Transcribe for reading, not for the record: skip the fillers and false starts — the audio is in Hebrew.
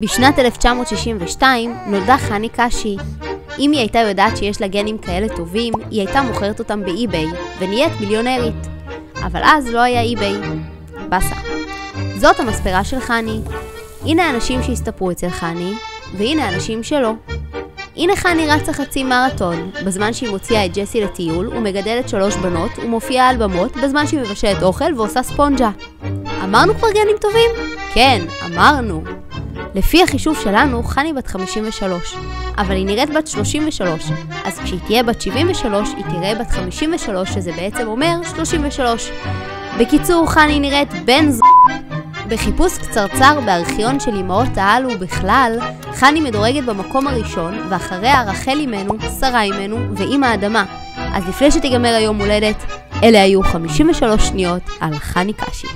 בשנת 1962 נולדה חני קשי. אם היא הייתה יודעת שיש לה גנים כאלה טובים, היא הייתה מוכרת אותם באי-ביי ונהיית מיליונרית. אבל אז לא היה אי-ביי. בסה. זאת המספרה של חני. הנה האנשים שהסתפרו אצל חני, והנה האנשים שלו. הנה חני רצה חצי מרתון, בזמן שהיא מוציאה את ג'סי לטיול ומגדלת 3 בנות ומופיעה על במות בזמן שהיא מבשלת אוכל ועושה ספונג'ה. אמרנו כבר גנים טובים? כן, אמרנו. לפי החישוב שלנו, חני בת 53, אבל היא נראית בת 33, אז כשהיא תהיה בת 73, היא תראה בת 53, שזה בעצם אומר 33. בקיצור, חני נראית בן בחיפוש קצרצר בארכיון של אמהות העל ובכלל, חני מדורגת במקום הראשון, ואחריה רחל אימנו, שרה אימנו ואמא האדמה. אז לפני שתיגמר היום הולדת, אלה היו 53 שניות על חני קשי.